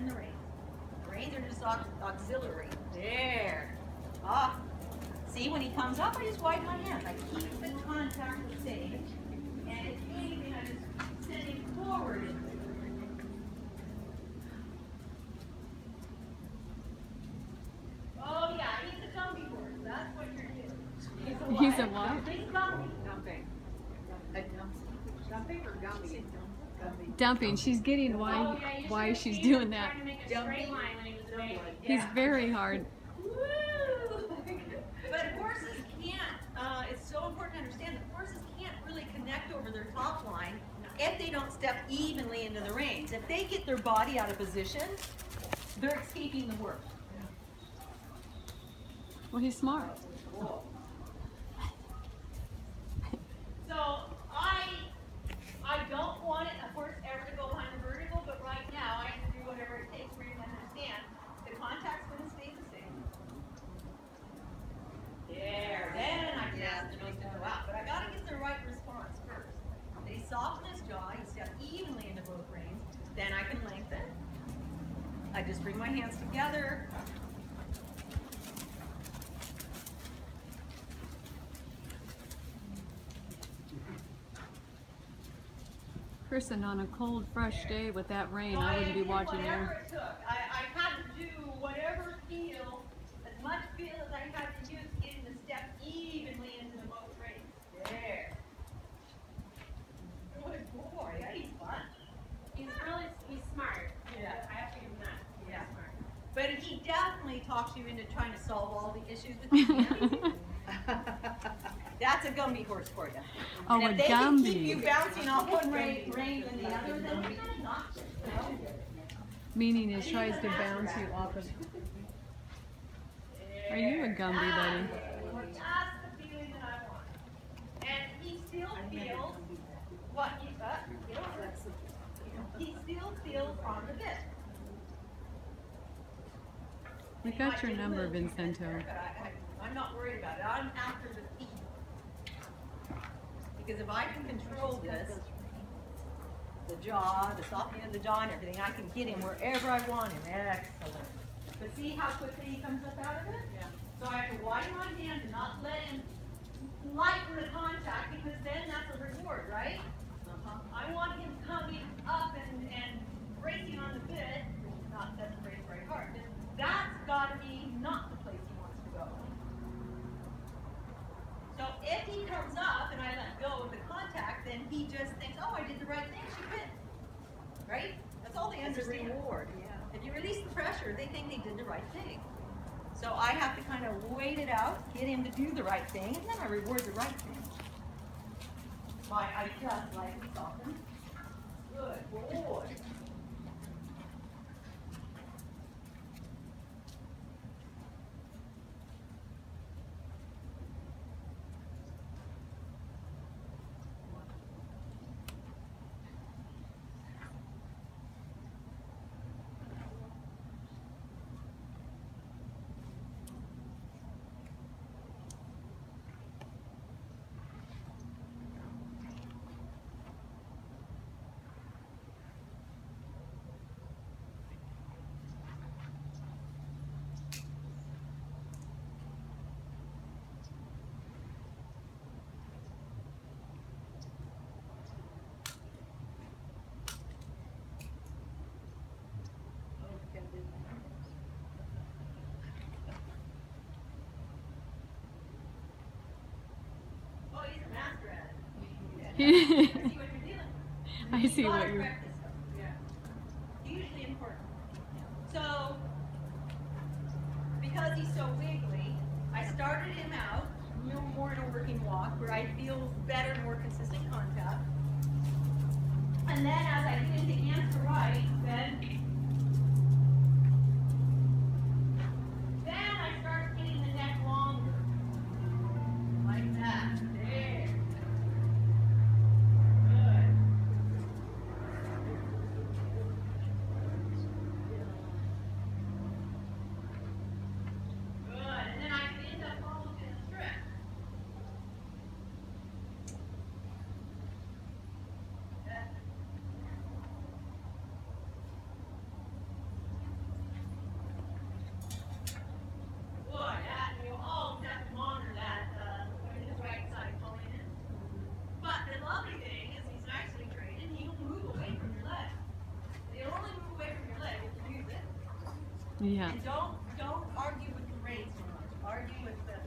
in the reins. The reins are just auxiliary. There. Ah. See, when he comes up, I just widen my hand. I keep the contact the same. And if anything, I just send him forward. Oh, yeah, he's a Gumby horse. That's what you're doing. He's a what? He's Gumby. Dumping. Dumping or gummy? Dumping. She's getting why she's doing that. He's very hard. Woo! But horses can't, it's so important to understand that horses can't really connect over their top line if they don't step evenly into the reins. If they get their body out of position, they're escaping the work. Well, he's smart. So I don't want a horse ever to go behind the vertical, but right now I have to do whatever it takes for you to understand the contact's going to stay the same. There, then I can ask the nose to go out, but I got to get the right response first. They soften his jaw, you step evenly into both reins, then I can lengthen. I just bring my hands together. Person, on a cold, fresh day with that rain, I wouldn't be watching whatever there. it took. I had to do whatever feel, as much feel as I had to use to get him to step evenly into the both reins. There. Good boy. Yeah, he's fun. He's smart. Yeah. I have to give him that. He's Yeah. smart. But he definitely talks you into trying to solve all the issues that you can. That's a Gumby horse for you. Oh, and a if they can keep Gumby. you bouncing off one rein and the other, then you're kind of knocked. Meaning it tries to bounce you off of. Are you a Gumby, buddy? That's the feeling that I want. And he still feels what he he still feels on the bit. We got your number, Wincento. I'm not worried about it. I'm after the feet. Because if I can control this, the jaw, the softening of the jaw and everything, I can get him wherever I want him. Excellent. But see how quickly he comes up out of it? Yeah. So I have to widen my hand and not let him lighten the contact, because then that's a reward, right? I want him coming up and bracing on the bit, not that brace very hard. That's got to be not the place he wants to go. So if he comes up and I let go of the contact, then he just thinks, oh, I did the right thing, she quit. Right? That's all they understand. Reward, yeah. If you release the pressure, they think they did the right thing. So I have to kind of wait it out, get him to do the right thing, and then I reward the right thing. I just like it soften. Good boy. Oh, he's a master at it. I see what you're dealing with. I see You what gotta you're. correct this stuff. Yeah. Hugely important. So, because he's so wiggly, I started him out more in a working walk where I feel better, more consistent contact. And then as I get into hands to right, then I start getting the neck longer. Like that. There. Good. Good. And then I can end up almost in a strip. Yeah. And don't argue with the reins so much. Argue with the,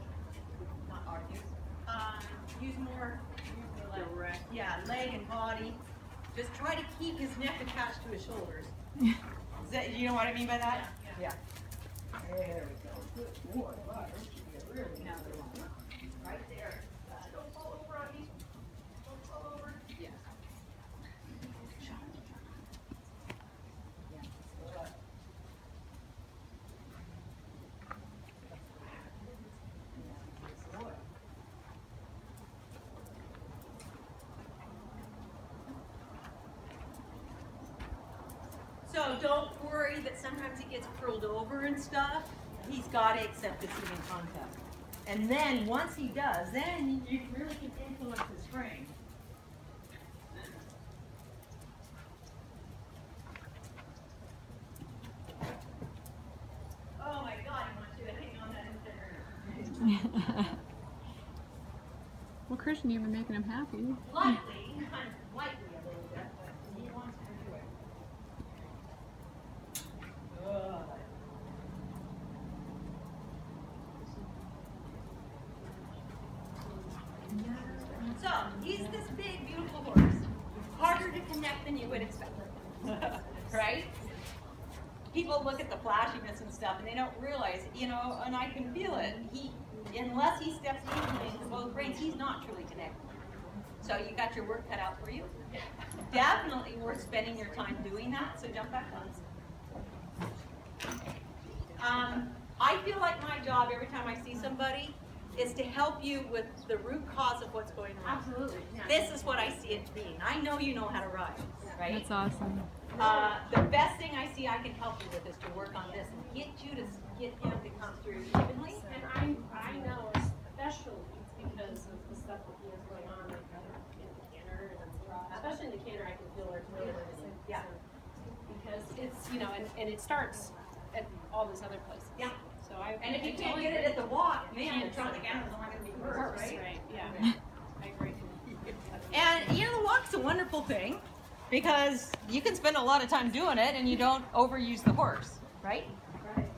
not argue. Use more Direct. yeah, leg and body. Just try to keep his neck attached to his shoulders. Is that, you know what I mean by that? Yeah. There we go. Good boy. Wow, that should be a really now they're on. Right there. Don't fall over on me. Don't fall over. Yeah. So don't worry that sometimes he gets curled over and stuff. He's got to accept this human contact. And then once he does, then you really can influence his frame. Oh my God, he wants you to hang on that instant. Well, Christian, you've been making him happy. Lightly, kind of lightly a little bit, but he wants to do it. Good. So, he's this big, beautiful horse. Harder to connect than you would expect. Right? People look at the flashiness and stuff and they don't realize, you know, and I can feel it. Unless he steps evenly into both reins, he's not truly connected. So you got your work cut out for you. Definitely worth spending your time doing that, so jump back on. I feel like my job every time I see somebody is to help you with the root cause of what's going on. Absolutely. Yeah. This is what I see it being. I know you know how to ride, right? That's awesome. The best thing I see I can help you with is to work on this and get him to come through evenly. And I know, especially because of the stuff that he has going on, like in the canter, and especially in the canter, I can feel it's really sick. Yeah. Because it's, you know, and it starts at all these other places. Yeah. So I. And if you can't get it at the walk, man, the tronic animals aren't going to be worse, right? Right. Yeah. I agree. And you know, the walk's a wonderful thing because you can spend a lot of time doing it and you don't overuse the horse, right? Right.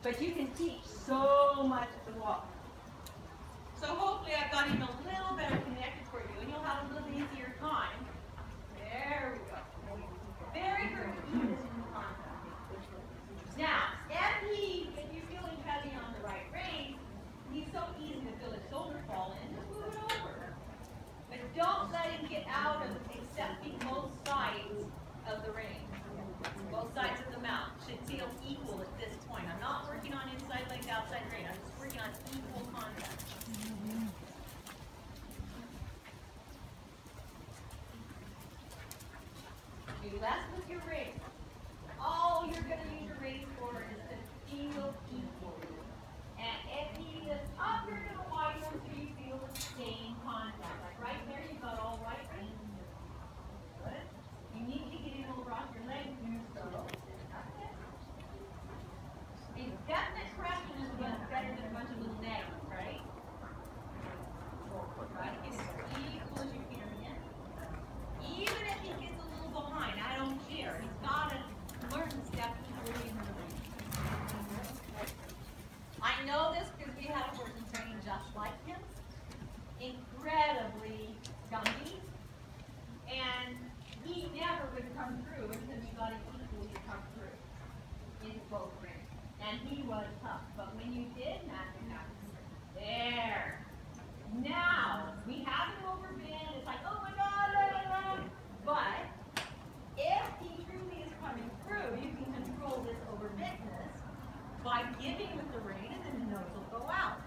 But you can teach so much at the walk. So hopefully I've got him a little better connected for you and you'll have a little easier time. There we go. Very good. Now, if you feel him heavy on the right rein, he's so easy to feel his shoulder fall in, just move it over. But don't let him get out of accepting both sides of the rein. Both sides of the mount should feel equal at this point. I'm not working on inside leg, outside rein. I'm just working on equal contact. Do less with your rein. All you're going to use your rein for is to feel equal. And if he is up, you're going to widen him so you feel the same contact. Like right there, you've got all right rein. Good. You need to get him over off your leg. Do so. A definite correction is better than a bunch of little nags, right? Try to get as equal as you can in. Even if he gets a little behind, I don't care. He's got to learn to step equally in the ring. I know this because we had a horse in training just like him. Incredibly gumpy. And he never would come through until you got him equally to come through in both rings. And he was tough. But when you did, magic happened. There. Now, we have him over bend. It's like, oh my God, but if he truly is coming through, you can control this over bendness by giving with the rein and then the nose will go out.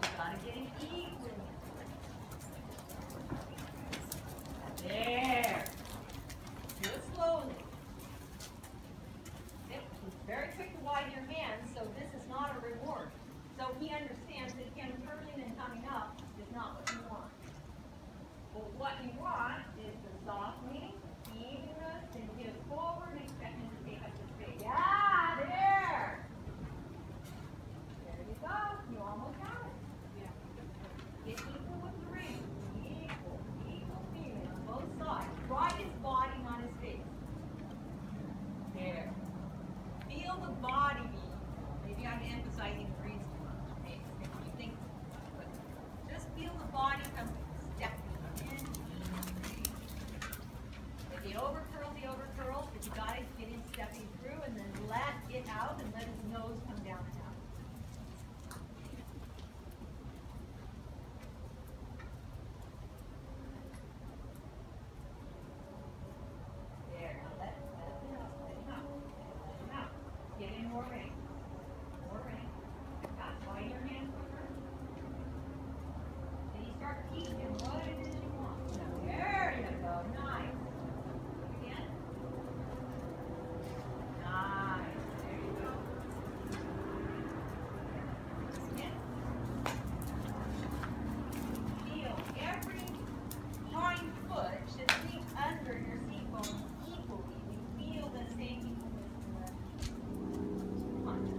You gotta get him equally. There. Do it slowly. Okay. It's very quick to widen your hands, so this is not a reward. overcurls, but you gotta get him stepping through and then let it out and let his nose come down and out. There, now let him out, let him out, let him out. Give him more rein. More rein. That's why your hands are firm. Then you start teaching him what it is you want. Now, there you go, nice. Again. Nice. There you go. Again. Feel every hind foot should sink under your seat bone equally. We feel the same equalness in the punch.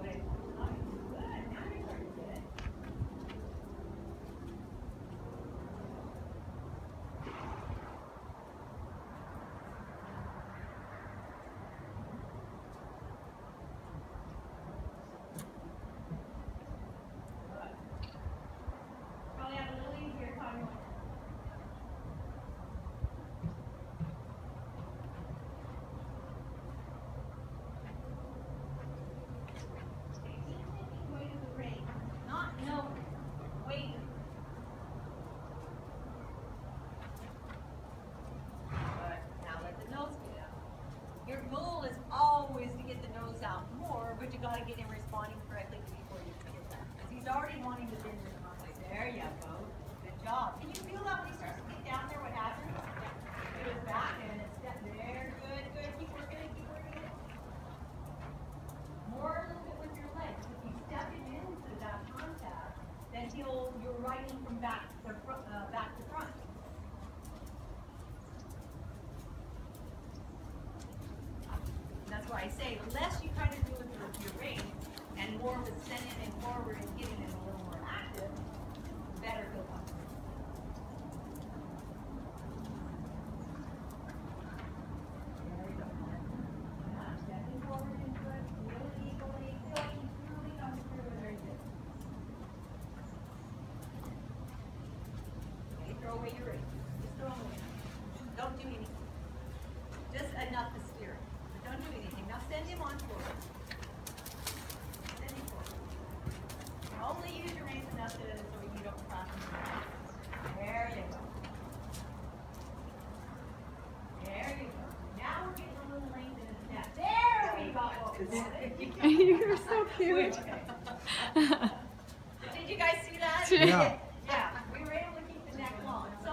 Good. Nice. Good. Now you're starting to get it. Probably have a little easier time. Taking weight of the rein, not no weight. Good. Now let the nose get out. Your goal is always to get the nose out more, but you gotta get him responding correctly before you get that. Because he's already wanting to bend his mouth like, there you go. Good job. Can you feel that when he starts to get down there, what happens? It was back and it's step there. Good, good. Keep working it, keep working it. More a little bit with your legs. If you step him into that contact, then you're riding from back to front. That's why I say, the less you kind of do with your rein, and more with sending him forward and getting him a little more active, the better he'll come. There you go. Yeah, stepping forward into it, feel it equally, feel like he truly comes through it very good. Okay, throw away your rein. Just throw them away. Don't do anything. Just enough to steer it. But don't do anything. Now send him on forward. Send him forward. Only use your reins enough so you don't cross him. There you go. There you go. Now we're getting a little length in his neck. There we go. You're so cute. Did you guys see that? Yeah. Yeah. We were able to keep the neck long. So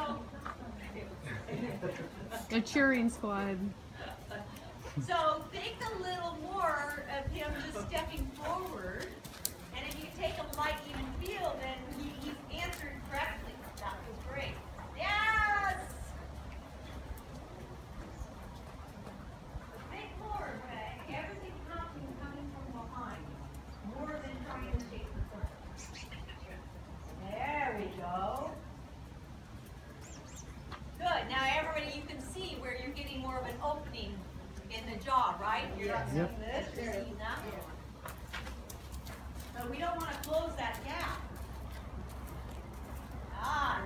The cheering squad. So think a little more of him just stepping forward, and if you take a light even feel, then he's answered correctly. That was great. Yes! Think forward, Ray. Everything happening coming from behind, more than trying to chase the front. There we go. Good. Now everybody, you can see where you're getting more of an opening in the jaw, right? You're not seeing Yep. this, you're seeing that. So we don't want to close that gap. Ah,